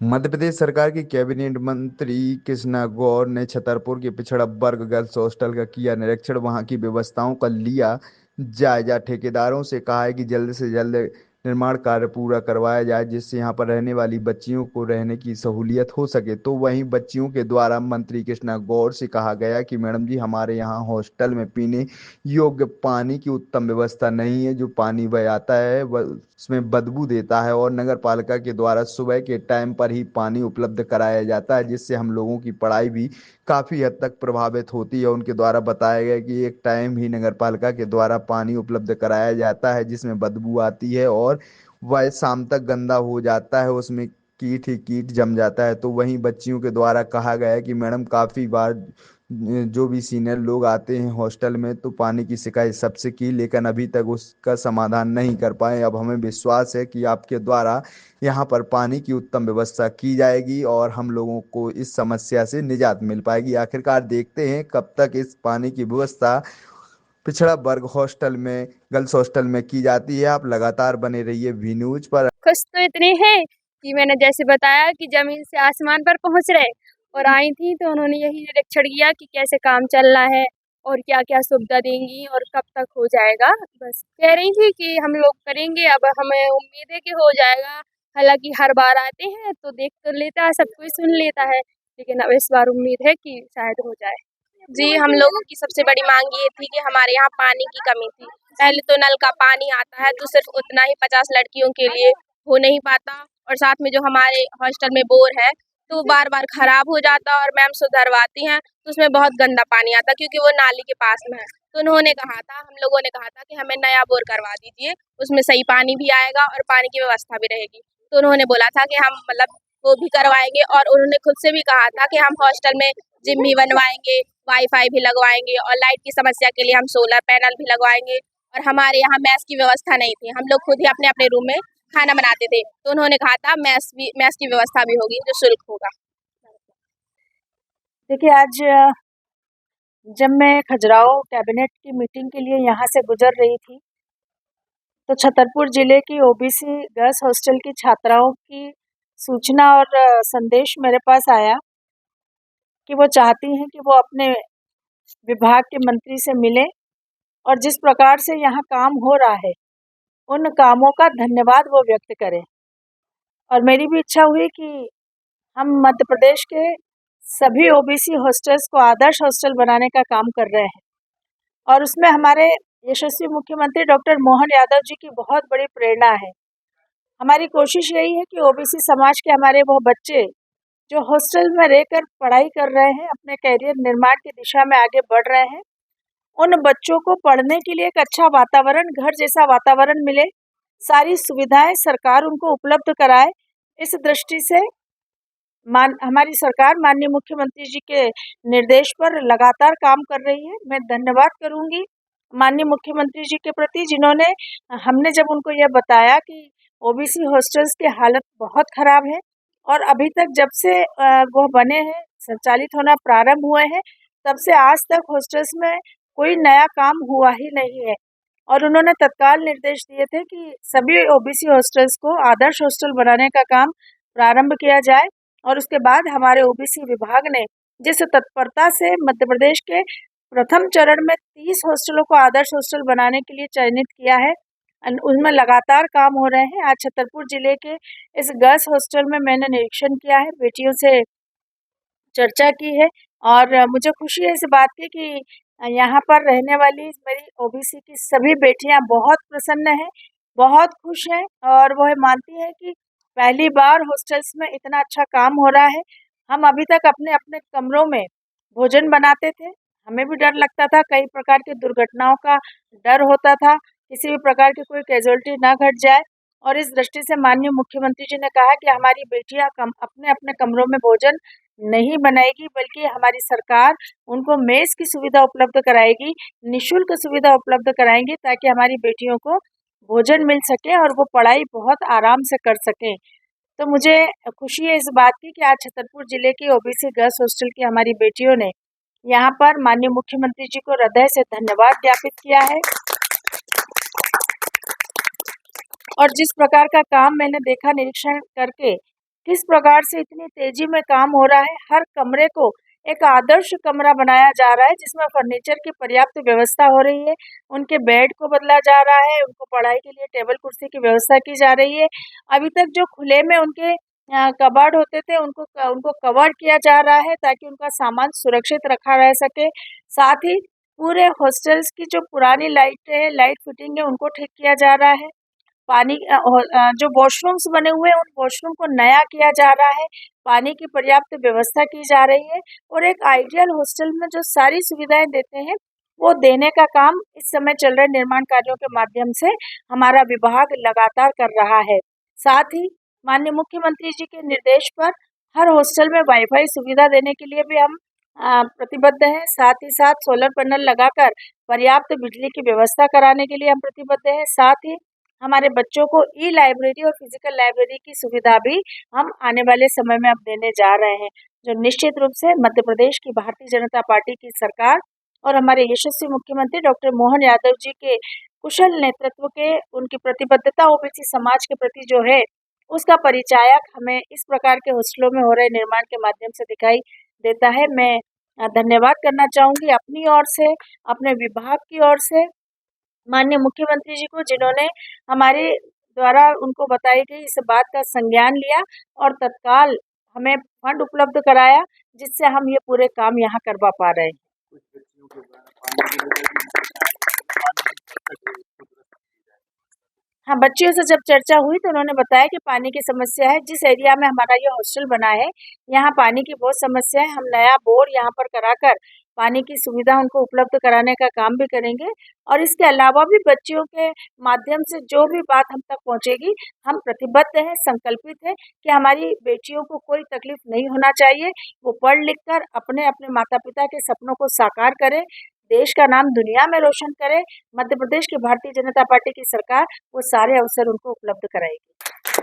मध्य प्रदेश सरकार की कैबिनेट मंत्री कृष्णा गौर ने छतरपुर के पिछड़ा वर्ग गर्ल्स हॉस्टल का किया निरीक्षण। वहां की व्यवस्थाओं का लिया जायजा। ठेकेदारों से कहा है कि जल्द से जल्द निर्माण कार्य पूरा करवाया जाए, जिससे यहां पर रहने वाली बच्चियों को रहने की सहूलियत हो सके। तो वहीं बच्चियों के द्वारा मंत्री कृष्णा गौर से कहा गया कि मैडम जी, हमारे यहाँ हॉस्टल में पीने योग्य पानी की उत्तम व्यवस्था नहीं है। जो पानी वह आता है वह उसमें बदबू देता है, और नगर पालिका के द्वारा सुबह के टाइम पर ही पानी उपलब्ध कराया जाता है, जिससे हम लोगों की पढ़ाई भी काफ़ी हद तक प्रभावित होती है। उनके द्वारा बताया गया कि एक टाइम ही नगर पालिका के द्वारा पानी उपलब्ध कराया जाता है जिसमें बदबू आती है, और वह शाम तक गंदा हो जाता है, उसमें कीट ही कीट जम जाता है। तो वहीं बच्चियों के द्वारा कहा गया है कि मैडम, काफ़ी बार जो भी सीनियर लोग आते हैं हॉस्टल में तो पानी की शिकायत सबसे की, लेकिन अभी तक उसका समाधान नहीं कर पाए। अब हमें विश्वास है कि आपके द्वारा यहाँ पर पानी की उत्तम व्यवस्था की जाएगी और हम लोगों को इस समस्या से निजात मिल पाएगी। आखिरकार देखते हैं कब तक इस पानी की व्यवस्था पिछड़ा वर्ग हॉस्टल में, गर्ल्स हॉस्टल में की जाती है। आप लगातार बने रहिए वी न्यूज पर। खुश तो इतने हैं कि मैंने जैसे बताया कि जमीन से आसमान पर पहुंच रहे। और आई थी तो उन्होंने यही निरीक्षण किया कि कैसे काम चल रहा है और क्या क्या सुविधा देंगी और कब तक हो जाएगा। बस कह रही थी कि हम लोग करेंगे, अब हमें उम्मीद है कि हो जाएगा। हालांकि हर बार आते हैं तो देख तो लेता है, सब कुछ सुन लेता है, लेकिन अब इस बार उम्मीद है कि शायद हो जाए। जी, हम लोगों की सबसे बड़ी मांग ये थी कि हमारे यहाँ पानी की कमी थी। पहले तो नल का पानी आता है तो सिर्फ उतना ही 50 लड़कियों के लिए हो नहीं पाता, और साथ में जो हमारे हॉस्टल में बोर है तो बार बार खराब हो जाता, और मैम सुधरवाती हैं तो उसमें बहुत गंदा पानी आता क्योंकि वो नाली के पास में है। तो उन्होंने कहा था, हम लोगों ने कहा था कि हमें नया बोर करवा दीजिए, उसमें सही पानी भी आएगा और पानी की व्यवस्था भी रहेगी। तो उन्होंने बोला था कि हम मतलब वो भी करवाएंगे, और उन्होंने खुद से भी कहा था कि हम हॉस्टल में जिम भी बनवाएंगे, वाईफाई भी लगवाएंगे, और लाइट की समस्या के लिए हम सोलर पैनल भी लगवाएंगे। और हमारे यहाँ मैस की व्यवस्था नहीं थी, हम लोग खुद ही अपने अपने रूम में खाना बनाते थे, तो उन्होंने कहा था मैस की व्यवस्था भी होगी जो शुल्क होगा। देखिए, आज जब मैं खजुराहो कैबिनेट की मीटिंग के लिए यहाँ से गुजर रही थी तो छतरपुर जिले की ओबीसी गर्ल्स हॉस्टल की छात्राओं की सूचना और संदेश मेरे पास आया कि वो चाहती हैं कि वो अपने विभाग के मंत्री से मिलें और जिस प्रकार से यहाँ काम हो रहा है उन कामों का धन्यवाद वो व्यक्त करें। और मेरी भी इच्छा हुई कि हम मध्य प्रदेश के सभी ओबीसी हॉस्टल्स को आदर्श हॉस्टल बनाने का काम कर रहे हैं, और उसमें हमारे यशस्वी मुख्यमंत्री डॉक्टर मोहन यादव जी की बहुत बड़ी प्रेरणा है। हमारी कोशिश यही है कि ओबीसी समाज के हमारे वो बच्चे जो हॉस्टल में रहकर पढ़ाई कर रहे हैं, अपने करियर निर्माण की दिशा में आगे बढ़ रहे हैं, उन बच्चों को पढ़ने के लिए एक अच्छा वातावरण, घर जैसा वातावरण मिले, सारी सुविधाएं सरकार उनको उपलब्ध कराए। इस दृष्टि से हमारी सरकार माननीय मुख्यमंत्री जी के निर्देश पर लगातार काम कर रही है। मैं धन्यवाद करूंगी माननीय मुख्यमंत्री जी के प्रति, जिन्होंने हमने जब उनको यह बताया कि ओबीसी हॉस्टल्स की हालत बहुत खराब है और अभी तक जब से वो बने हैं, संचालित होना प्रारंभ हुए हैं, तब से आज तक हॉस्टल्स में कोई नया काम हुआ ही नहीं है, और उन्होंने तत्काल निर्देश दिए थे कि सभी ओबीसी हॉस्टल्स को आदर्श हॉस्टल बनाने का काम प्रारंभ किया जाए। और उसके बाद हमारे ओबीसी विभाग ने जिस तत्परता से मध्य प्रदेश के प्रथम चरण में 30 हॉस्टलों को आदर्श हॉस्टल बनाने के लिए चयनित किया है, उनमें लगातार काम हो रहे हैं। आज छतरपुर जिले के इस गर्ल्स हॉस्टल में मैंने निरीक्षण किया है, बेटियों से चर्चा की है, और मुझे खुशी है इस बात की कि यहाँ पर रहने वाली मेरी ओबीसी की सभी बेटियां बहुत प्रसन्न हैं, बहुत खुश हैं, और वह मानती हैं कि पहली बार हॉस्टल्स में इतना अच्छा काम हो रहा है। हम अभी तक अपने अपने कमरों में भोजन बनाते थे, हमें भी डर लगता था, कई प्रकार की दुर्घटनाओं का डर होता था, किसी भी प्रकार की कोई कैजुअलिटी ना घट जाए। और इस दृष्टि से माननीय मुख्यमंत्री जी ने कहा कि हमारी बेटियां अपने अपने कमरों में भोजन नहीं बनाएगी, बल्कि हमारी सरकार उनको मेस की सुविधा उपलब्ध कराएगी, निःशुल्क सुविधा उपलब्ध कराएंगी, ताकि हमारी बेटियों को भोजन मिल सके और वो पढ़ाई बहुत आराम से कर सकें। तो मुझे खुशी है इस बात की कि आज छतरपुर जिले की ओबीसी गर्ल्स हॉस्टल की हमारी बेटियों ने यहाँ पर माननीय मुख्यमंत्री जी को हृदय से धन्यवाद ज्ञापित किया है। और जिस प्रकार का काम मैंने देखा निरीक्षण करके, किस प्रकार से इतनी तेजी में काम हो रहा है। हर कमरे को एक आदर्श कमरा बनाया जा रहा है जिसमें फर्नीचर की पर्याप्त व्यवस्था हो रही है, उनके बेड को बदला जा रहा है, उनको पढ़ाई के लिए टेबल कुर्सी की व्यवस्था की जा रही है। अभी तक जो खुले में उनके कबर्ड होते थे उनको कवर किया जा रहा है ताकि उनका सामान सुरक्षित रखा रह सके। साथ ही पूरे हॉस्टल्स की जो पुरानी लाइट फिटिंग है उनको ठीक किया जा रहा है। जो वॉशरूम्स बने हुए हैं उन वॉशरूम को नया किया जा रहा है, पानी की पर्याप्त व्यवस्था की जा रही है और एक आइडियल हॉस्टल में जो सारी सुविधाएं देते हैं वो देने का काम इस समय चल रहे निर्माण कार्यों के माध्यम से हमारा विभाग लगातार कर रहा है। साथ ही माननीय मुख्यमंत्री जी के निर्देश पर हर हॉस्टल में वाईफाई सुविधा देने के लिए भी हम प्रतिबद्ध हैं। साथ ही साथ सोलर पैनल लगाकर पर्याप्त बिजली की व्यवस्था कराने के लिए हम प्रतिबद्ध हैं। साथ ही हमारे बच्चों को ई लाइब्रेरी और फिजिकल लाइब्रेरी की सुविधा भी हम आने वाले समय में अब देने जा रहे हैं, जो निश्चित रूप से मध्य प्रदेश की भारतीय जनता पार्टी की सरकार और हमारे यशस्वी मुख्यमंत्री डॉक्टर मोहन यादव जी के कुशल नेतृत्व के उनकी प्रतिबद्धता ओबीसी समाज के प्रति जो है उसका परिचायक हमें इस प्रकार के हॉस्टलों में हो रहे निर्माण के माध्यम से दिखाई देता है। मैं धन्यवाद करना चाहूँगी अपनी ओर से, अपने विभाग की ओर से माननीय मुख्यमंत्री जी को, जिन्होंने हमारे द्वारा उनको बताई गई इस बात का संज्ञान लिया और तत्काल हमें फंड उपलब्ध कराया जिससे हम ये पूरे काम यहाँ करवा पा रहे हैं। हाँ, बच्चियों से जब चर्चा हुई तो उन्होंने बताया कि पानी की समस्या है। जिस एरिया में हमारा ये हॉस्टल बना है यहाँ पानी की बहुत समस्या है। हम नया बोर यहाँ पर कराकर पानी की सुविधा उनको उपलब्ध कराने का काम भी करेंगे और इसके अलावा भी बच्चियों के माध्यम से जो भी बात हम तक पहुँचेगी हम प्रतिबद्ध हैं, संकल्पित हैं कि हमारी बेटियों को कोई तकलीफ नहीं होना चाहिए। वो पढ़ लिख कर अपने अपने माता पिता के सपनों को साकार करें, देश का नाम दुनिया में रोशन करें। मध्य प्रदेश की भारतीय जनता पार्टी की सरकार वो सारे अवसर उनको उपलब्ध कराएगी।